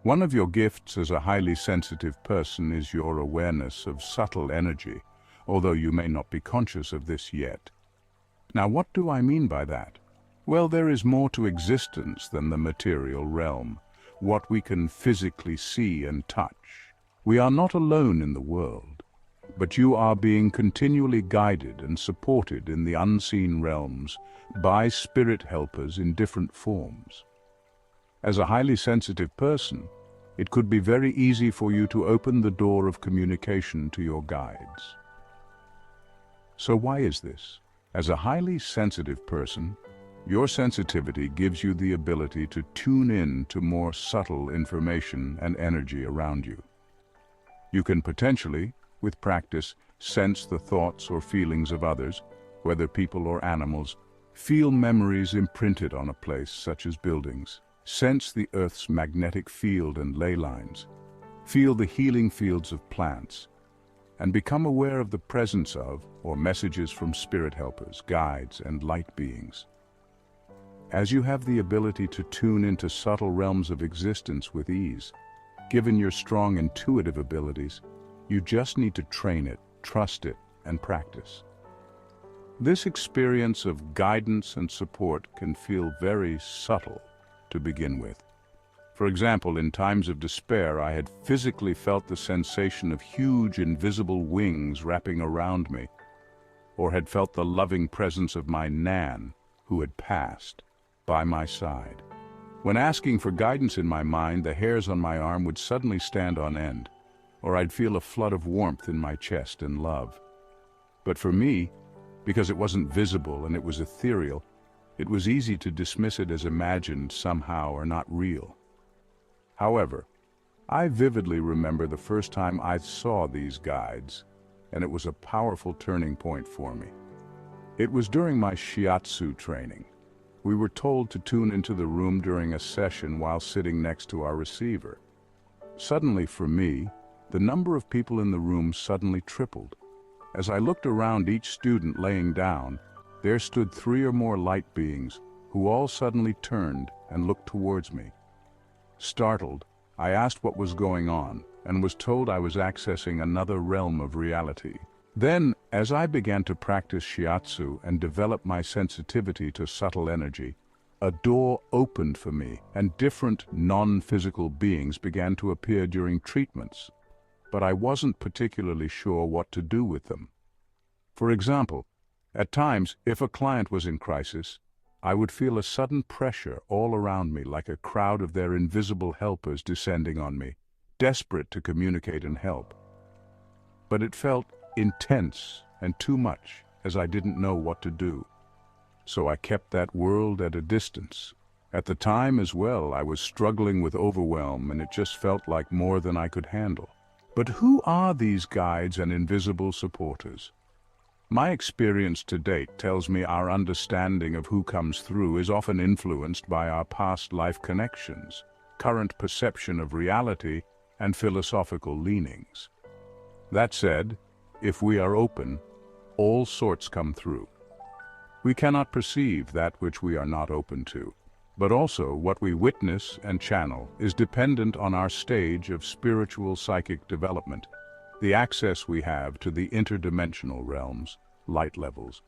One of your gifts as a highly sensitive person is your awareness of subtle energy, although you may not be conscious of this yet. Now, what do I mean by that? Well, there is more to existence than the material realm, what we can physically see and touch. We are not alone in the world, but you are being continually guided and supported in the unseen realms by spirit helpers in different forms. As a highly sensitive person, it could be very easy for you to open the door of communication to your guides. So why is this? As a highly sensitive person, your sensitivity gives you the ability to tune in to more subtle information and energy around you. You can potentially, with practice, sense the thoughts or feelings of others, whether people or animals, feel memories imprinted on a place such as buildings, sense the Earth's magnetic field and ley lines, feel the healing fields of plants, and become aware of the presence of or messages from spirit helpers, guides, and light beings. As you have the ability to tune into subtle realms of existence with ease, given your strong intuitive abilities, you just need to train it, trust it, and practice. This experience of guidance and support can feel very subtle to begin with. For example, in times of despair, I had physically felt the sensation of huge invisible wings wrapping around me, or had felt the loving presence of my Nan, who had passed, by my side. When asking for guidance in my mind, the hairs on my arm would suddenly stand on end, or I'd feel a flood of warmth in my chest and love. But for me, because it wasn't visible and it was ethereal, it was easy to dismiss it as imagined somehow or not real. However, I vividly remember the first time I saw these guides, and it was a powerful turning point for me. It was during my Shiatsu training. We were told to tune into the room during a session while sitting next to our receiver. Suddenly, for me, the number of people in the room suddenly tripled. As I looked around each student laying down, there stood 3 or more light beings who all suddenly turned and looked towards me. Startled, I asked what was going on and was told I was accessing another realm of reality. Then, as I began to practice Shiatsu and develop my sensitivity to subtle energy, a door opened for me and different non-physical beings began to appear during treatments, but I wasn't particularly sure what to do with them. For example, at times, if a client was in crisis, I would feel a sudden pressure all around me like a crowd of their invisible helpers descending on me, desperate to communicate and help. But it felt intense and too much, as I didn't know what to do. So I kept that world at a distance. At the time as well, I was struggling with overwhelm, and it just felt like more than I could handle. But who are these guides and invisible supporters? My experience to date tells me our understanding of who comes through is often influenced by our past life connections, current perception of reality, and philosophical leanings. That said, if we are open, all sorts come through. We cannot perceive that which we are not open to, but also what we witness and channel is dependent on our stage of spiritual psychic development, the access we have to the interdimensional realms, light levels,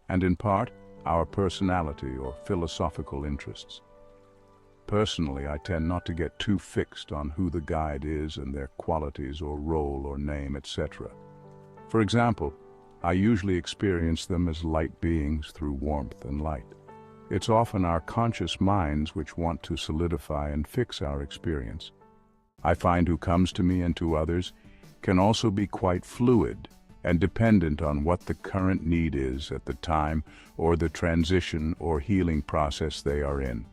and in part, our personality or philosophical interests. Personally, I tend not to get too fixed on who the guide is and their qualities or role or name, etc. For example, I usually experience them as light beings through warmth and light. It's often our conscious minds which want to solidify and fix our experience. I find who comes to me and to others can also be quite fluid and dependent on what the current need is at the time or the transition or healing process they are in.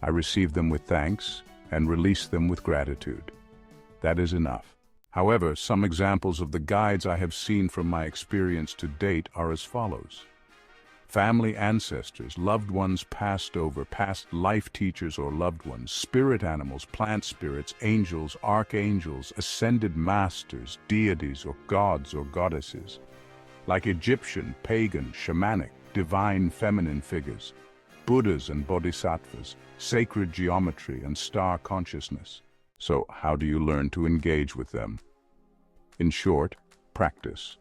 I receive them with thanks and release them with gratitude. That is enough. However, some examples of the guides I have seen from my experience to date are as follows. Family ancestors, loved ones passed over, past life teachers or loved ones, spirit animals, plant spirits, angels, archangels, ascended masters, deities or gods or goddesses, like Egyptian, pagan, shamanic, divine feminine figures, Buddhas and bodhisattvas, sacred geometry and star consciousness, So how do you learn to engage with them? In short, practice.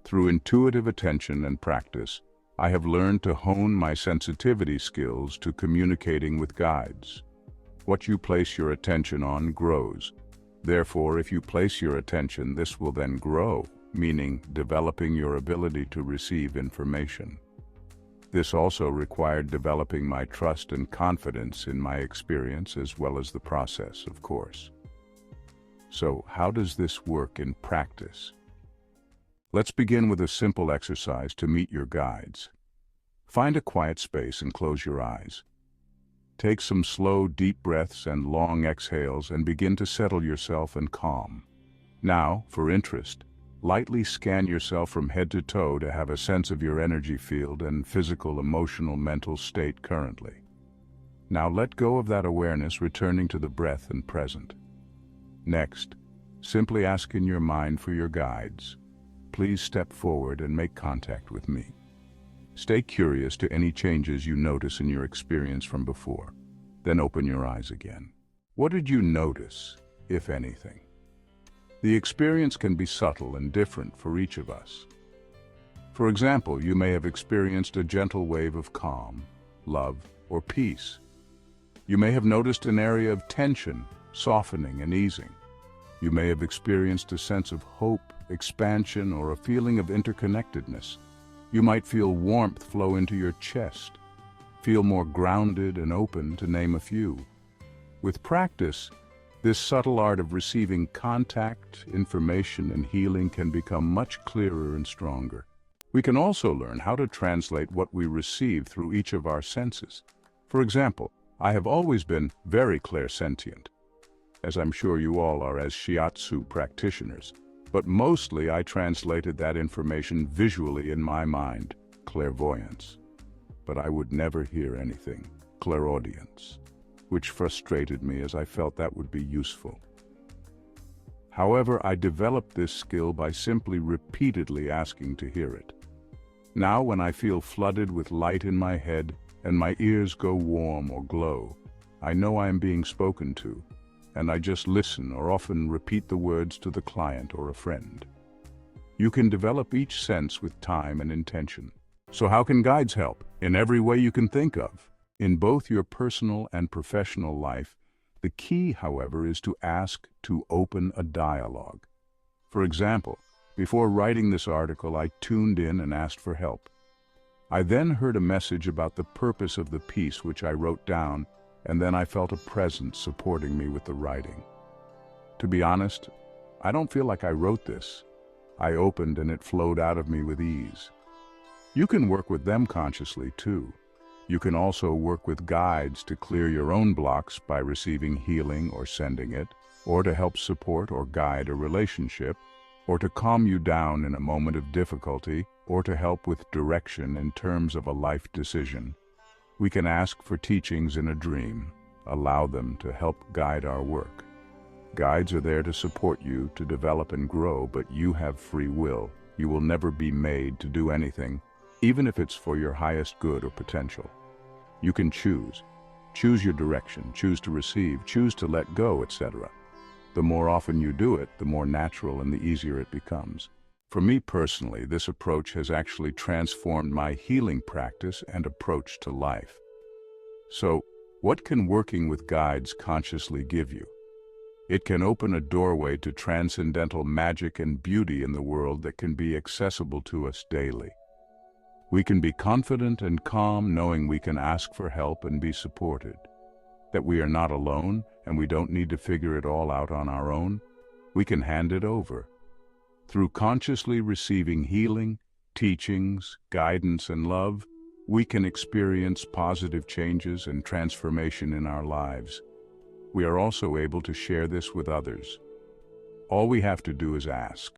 Through intuitive attention and practice, I have learned to hone my sensitivity skills to communicating with guides. What you place your attention on grows. Therefore, if you place your attention, this will then grow, meaning developing your ability to receive information. This also required developing my trust and confidence in my experience as well as the process, of course. So, how does this work in practice? Let's begin with a simple exercise to meet your guides. Find a quiet space and close your eyes. Take some slow, deep breaths and long exhales and begin to settle yourself and calm. Now, for interest, lightly scan yourself from head to toe to have a sense of your energy field and physical, emotional, mental state currently. Now let go of that awareness, returning to the breath and present. Next, simply ask in your mind for your guides. Please step forward and make contact with me. Stay curious to any changes you notice in your experience from before. Then open your eyes again. What did you notice, if anything? The experience can be subtle and different for each of us. For example, you may have experienced a gentle wave of calm, love, or peace. You may have noticed an area of tension, softening and easing. You may have experienced a sense of hope, expansion, or a feeling of interconnectedness. You might feel warmth flow into your chest, feel more grounded and open, to name a few. With practice, this subtle art of receiving contact, information, and healing can become much clearer and stronger. We can also learn how to translate what we receive through each of our senses. For example, I have always been very clairsentient, as I'm sure you all are as Shiatsu practitioners. But mostly I translated that information visually in my mind, clairvoyance. But I would never hear anything, clairaudience, which frustrated me as I felt that would be useful. However, I developed this skill by simply repeatedly asking to hear it. Now when I feel flooded with light in my head and my ears go warm or glow, I know I am being spoken to, and I just listen or often repeat the words to the client or a friend. You can develop each sense with time and intention. So how can guides help? In every way you can think of. In both your personal and professional life, the key, however, is to ask to open a dialogue. For example, before writing this article, I tuned in and asked for help. I then heard a message about the purpose of the piece which I wrote down, and then I felt a presence supporting me with the writing. To be honest, I don't feel like I wrote this. I opened and it flowed out of me with ease. You can work with them consciously too. You can also work with guides to clear your own blocks by receiving healing or sending it, or to help support or guide a relationship, or to calm you down in a moment of difficulty, or to help with direction in terms of a life decision. We can ask for teachings in a dream, allow them to help guide our work. Guides are there to support you to develop and grow, but you have free will. You will never be made to do anything, even if it's for your highest good or potential. You can choose. Choose your direction, choose to receive, choose to let go, etc. The more often you do it, the more natural and the easier it becomes. For me personally, this approach has actually transformed my healing practice and approach to life. So, what can working with guides consciously give you? It can open a doorway to transcendental magic and beauty in the world that can be accessible to us daily. We can be confident and calm knowing we can ask for help and be supported. That we are not alone and we don't need to figure it all out on our own. We can hand it over. Through consciously receiving healing, teachings, guidance, and love, we can experience positive changes and transformation in our lives. We are also able to share this with others. All we have to do is ask.